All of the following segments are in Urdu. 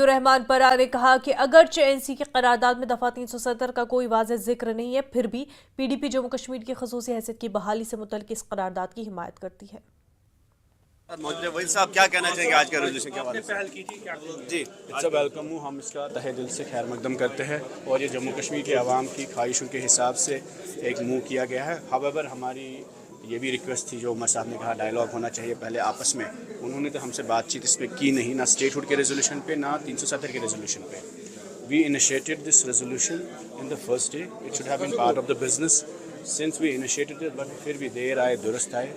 الرحمان پرا نے کہا کہ اگرچہ این سی کی قرارداد میں دفعہ 370 کا کوئی واضح ذکر نہیں ہے، پھر بھی P D P Jammu Kashmir کی خصوصی حیثیت کی بحالی سے متعلق اس قرارداد کی حمایت کرتی ہے۔ وحید صاحب کیا کہنا چاہیں گے آج کے ریزولوشن کے حوالے سے؟ جی اٹس اے ویلکم ہوں، ہم اس کا تہہ دل سے خیر مقدم کرتے ہیں اور یہ جموں کشمیر کے عوام کی خواہشوں کے حساب سے ایک موو کیا گیا ہے۔ ہاؤیور ہماری یہ بھی ریکویسٹ تھی، جو عمر صاحب نے کہا ڈائلاگ ہونا چاہیے پہلے آپس میں، انہوں نے تو ہم سے بات چیت اس میں کی نہیں، نہ اسٹیٹ ہوڈ کے ریزولوشن پہ نہ 370 کے ریزولوشن پہ۔ We initiated this resolution in the first day, it should have been part of the business since we initiated it, but پھر بھی دیر آئے درست آئے۔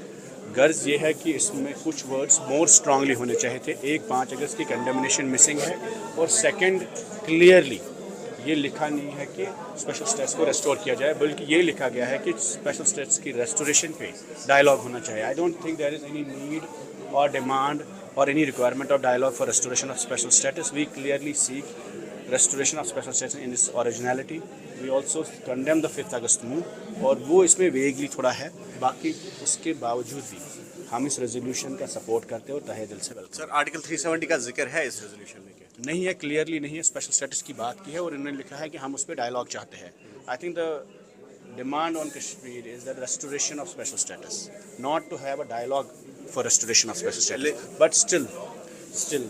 غرض یہ ہے کہ اس میں کچھ ورڈز مور اسٹرانگلی ہونے چاہیے تھے۔ ایک 5 اگست کی کنڈیمنیشن مسنگ ہے، اور سیکنڈ کلیئرلی یہ لکھا نہیں ہے کہ اسپیشل اسٹیٹس کو ریسٹور کیا جائے، بلکہ یہ لکھا گیا ہے کہ اسپیشل اسٹیٹس کی ریسٹوریشن پہ ڈائلاگ ہونا چاہیے۔ I don't think there is any need or demand or any requirement of dialogue for restoration of special status. We clearly seek restoration of special status in its originality. We also condemn the 5th August move، اور وہ اس میں ویگلی تھوڑا ہے، باقی اس کے باوجود بھی ہم اس ریزولوشن کا سپورٹ کرتے ہیں اور تہہ دل سے ویلکم۔ سر آرٹیکل 370 کا ذکر ہے اس ریزولوشن میں؟ نہیں ہے، کلیئرلی نہیں ہے، اسپیشل اسٹیٹس کی بات کی ہے اور انہوں نے لکھا ہے کہ ہم اس پہ ڈائلاگ چاہتے ہیں۔ I think the demand on Kashmir is the restoration of special status, not to have a dialogue for restoration of special status, but still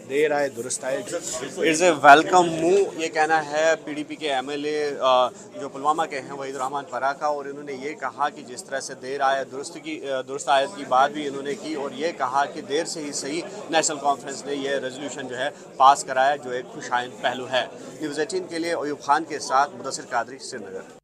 there آئے درست آئے۔ اٹس اے ویلکم موو، یہ کہنا ہے پی ڈی پی کے ایم ایل اے جو پلوامہ کے ہیں وحید الرحمان پرا کا، اور انہوں نے یہ کہا کہ جس طرح سے دیر آئے درست آیت کی بات بھی انہوں نے کی، اور یہ کہا کہ دیر سے ہی صحیح نیشنل کانفرنس نے یہ ریزولوشن جو ہے پاس کرایا، جو ایک خوش آئند پہلو ہے۔ نیوز 18 کے لیے ایوب خان کے ساتھ مدثر قادری، سری نگر۔